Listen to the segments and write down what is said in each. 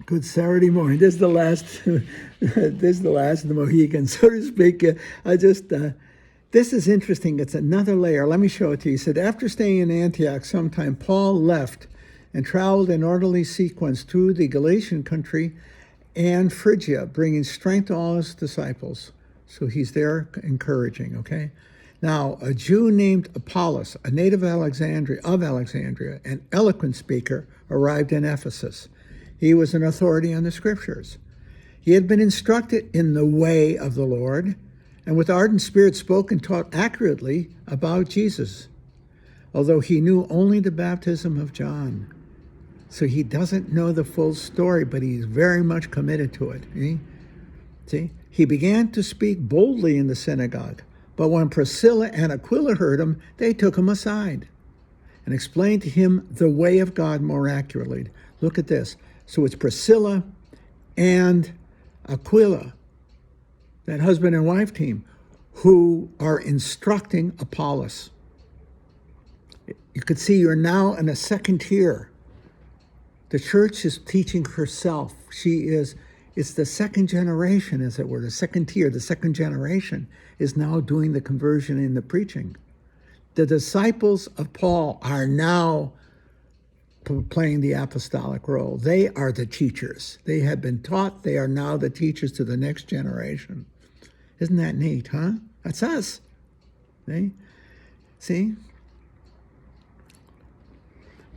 Good Saturday morning. This is the last. This is the last of the Mohicans, so to speak. I just. This is interesting. It's another layer. Let me show it to you. He said, after staying in Antioch sometime, Paul left and traveled in orderly sequence through the Galatian country and Phrygia, bringing strength to all his disciples. So he's there encouraging. Okay. Now, a Jew named Apollos, a native of Alexandria, an eloquent speaker, arrived in Ephesus. He was an authority on the scriptures. He had been instructed in the way of the Lord, and with ardent spirit spoke and taught accurately about Jesus, although he knew only the baptism of John. So he doesn't know the full story, but he's very much committed to it. See? He began to speak boldly in the synagogue, but when Priscilla and Aquila heard him, they took him aside and explained to him the way of God more accurately. Look at this. So it's Priscilla and Aquila, that husband and wife team, who are instructing Apollos. You could see you're now in a second tier. The church is teaching herself. It's the second generation, as it were, the second tier. The second generation is now doing the conversion and the preaching. The disciples of Paul are now playing the apostolic role. They are the teachers. They have been taught. They are now the teachers to the next generation. Isn't that neat, huh? That's us. See?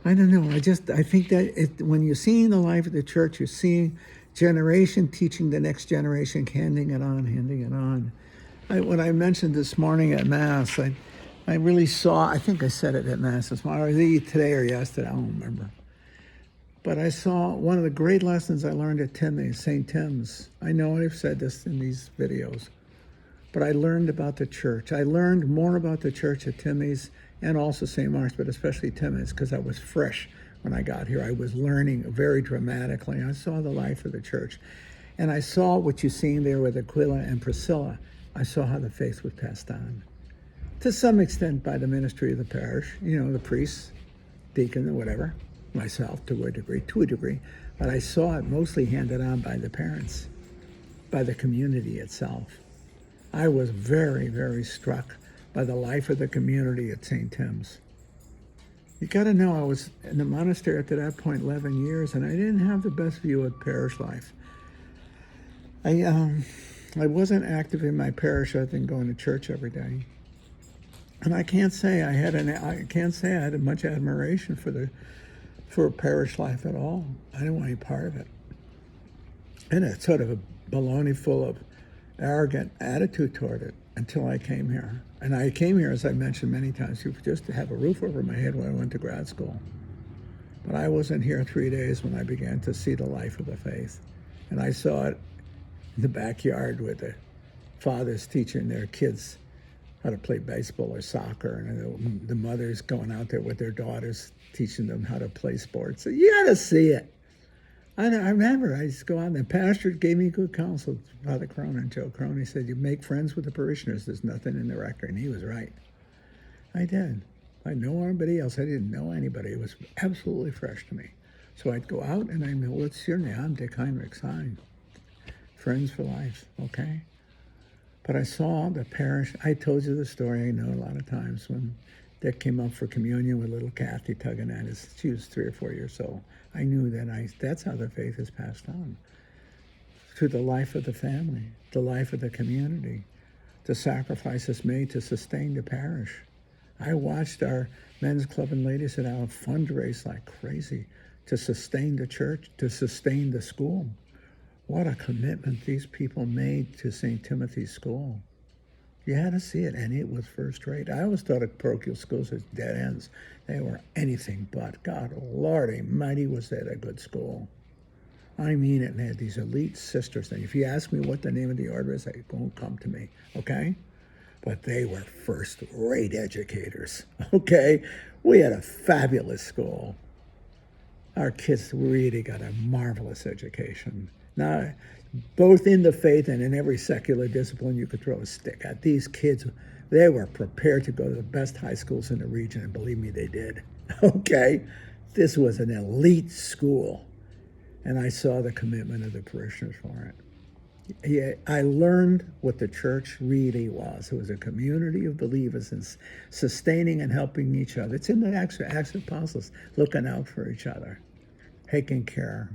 I don't know. I think that when you're seeing the life of the church, you're seeing generation teaching the next generation, handing it on. When I mentioned this morning at Mass, I really saw, I think I said it at Mass this morning, or either today or yesterday, I don't remember. But I saw one of the great lessons I learned at Timmy's, St. Tim's. I know I've said this in these videos, but I learned about the church. I learned more about the church at Timmy's and also St. Mark's, but especially Timmy's, because I was fresh when I got here. I was learning very dramatically. I saw the life of the church. And I saw what you're seeing there with Aquila and Priscilla. I saw how the faith was passed on. To some extent by the ministry of the parish, the priests, deacon, or whatever, myself to a degree. But I saw it mostly handed on by the parents, by the community itself. I was very, very struck by the life of the community at St. Tim's. You got to know, I was in the monastery up to that point 11 years, and I didn't have the best view of parish life. I wasn't active in my parish other than going to church every day. And I can't say I had much admiration for parish life at all. I didn't want any part of it. And it's sort of a baloney full of arrogant attitude toward it until I came here. And I came here, as I mentioned many times, just to have a roof over my head when I went to grad school. But I wasn't here 3 days when I began to see the life of the faith. And I saw it in the backyard with the fathers teaching their kids how to play baseball or soccer, and the mothers going out there with their daughters teaching them how to play sports. So you got to see it. I remember I used to go out, and the pastor gave me good counsel, Father Cronin, Joe Cronin. He said, you make friends with the parishioners. There's nothing in the record. And he was right. I did. I know anybody else. I didn't know anybody. It was absolutely fresh to me. So I'd go out, and I know, what's your name? I'm Dick Heinrich Sign. Friends for life, okay? But I saw the parish. I told you the story, I know, a lot of times when Dick came up for communion with little Kathy tugging at his. She was 3 or 4 years old. I knew that that's how the faith is passed on. Through the life of the family, the life of the community, the sacrifices made to sustain the parish. I watched our men's club and ladies at our fundraise like crazy to sustain the church, to sustain the school. What a commitment these people made to St. Timothy's School. You had to see it, and it was first rate. I always thought of parochial schools as dead ends. They were anything but. God, Lordy mighty, was that a good school. I mean it, and they had these elite sisters. And if you ask me what the name of the order is, it won't come to me, okay? But they were first-rate educators, okay? We had a fabulous school. Our kids really got a marvelous education. Now, both in the faith and in every secular discipline you could throw a stick at. These kids, they were prepared to go to the best high schools in the region, and believe me, they did. Okay? This was an elite school. And I saw the commitment of the parishioners for it. Yeah, I learned what the church really was. It was a community of believers and sustaining and helping each other. It's in the Acts of Apostles, looking out for each other, taking care.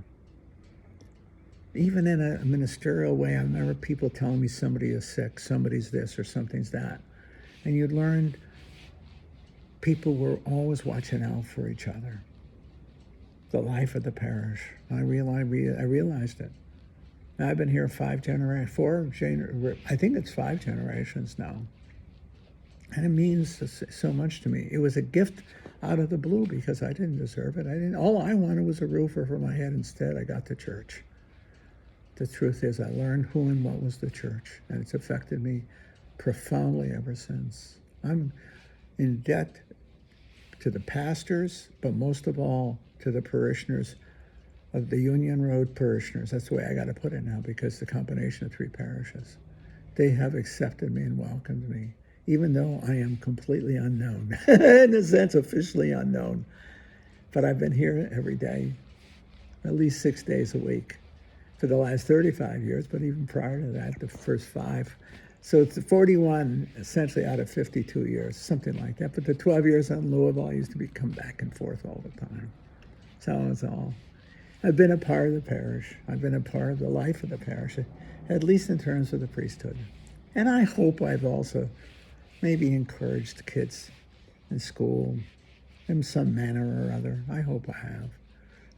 Even in a ministerial way, I remember people telling me somebody is sick, somebody's this or something's that. And you learned people were always watching out for each other. The life of the parish. I realized it. I've been here I think it's 5 generations now. And it means so much to me. It was a gift out of the blue because I didn't deserve it. All I wanted was a roof over my head. Instead, I got the church. The truth is, I learned who and what was the church, and it's affected me profoundly ever since. I'm in debt to the pastors, but most of all to the parishioners of the Union Road parishioners. That's the way I got to put it now, because the combination of 3 parishes, they have accepted me and welcomed me, even though I am completely unknown, in a sense, officially unknown. But I've been here every day, at least 6 days a week, for the last 35 years, but even prior to that, the first 5. So it's 41, essentially, out of 52 years, something like that. But the 12 years in Louisville, I used to come back and forth all the time. So it's all. I've been a part of the parish. I've been a part of the life of the parish, at least in terms of the priesthood. And I hope I've also maybe encouraged kids in school in some manner or other. I hope I have.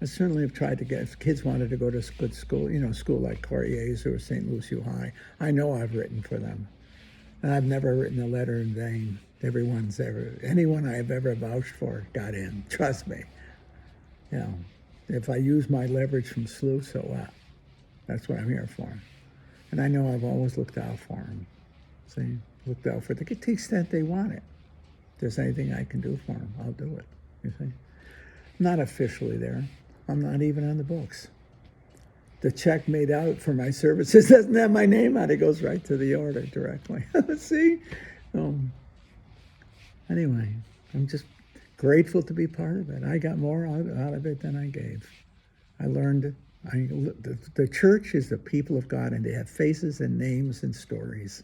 I certainly have tried to get, if kids wanted to go to good school, school like Corrier's or St. Lucie High, I know I've written for them. And I've never written a letter in vain. Anyone I've ever vouched for got in, trust me. If I use my leverage from SLU, so what? That's what I'm here for. And I know I've always looked out for them. See, looked out for them to the extent they want it. If there's anything I can do for them, I'll do it, you see. I'm not officially there. I'm not even on the books. The check made out for my services doesn't have my name on it. It goes right to the order directly. See? Anyway, I'm just grateful to be part of it. I got more out of it than I gave. I learned the church is the people of God, and they have faces and names and stories.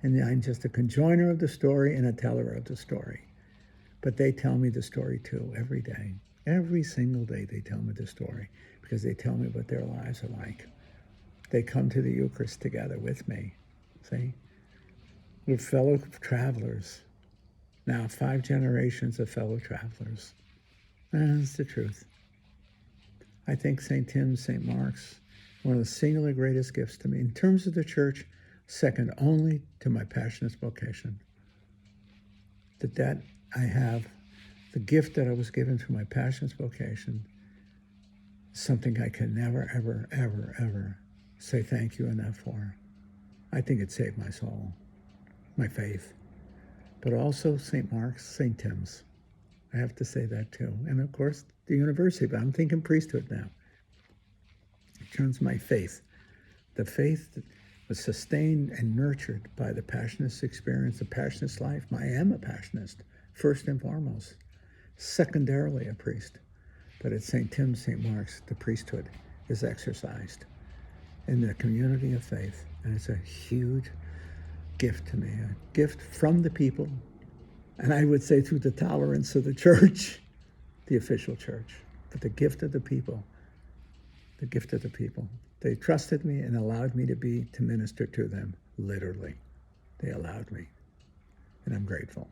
And I'm just a conjoiner of the story and a teller of the story. But they tell me the story too every day. Every single day they tell me the story, because they tell me what their lives are like. They come to the Eucharist together with me, see? We're fellow travelers. Now, 5 generations of fellow travelers. That's the truth. I think St. Tim's, St. Mark's, one of the singular greatest gifts to me. In terms of the church, second only to my passionate vocation. That I have, the gift that I was given through my passionate vocation, something I can never, ever, ever, ever say thank you enough for. I think it saved my soul, my faith. But also St. Mark's, St. Tim's. I have to say that too. And of course, the university, but I'm thinking priesthood now. In terms of my faith. The faith that was sustained and nurtured by the Passionist experience, the Passionist life. I am a Passionist, first and foremost. Secondarily a priest. But at St. Tim's, St. Mark's, the priesthood is exercised in the community of faith. And it's a huge gift to me, a gift from the people, and I would say through the tolerance of the church, the official church, but the gift of the people, the gift of the people. They trusted me and allowed me to minister to them, literally. They allowed me, and I'm grateful.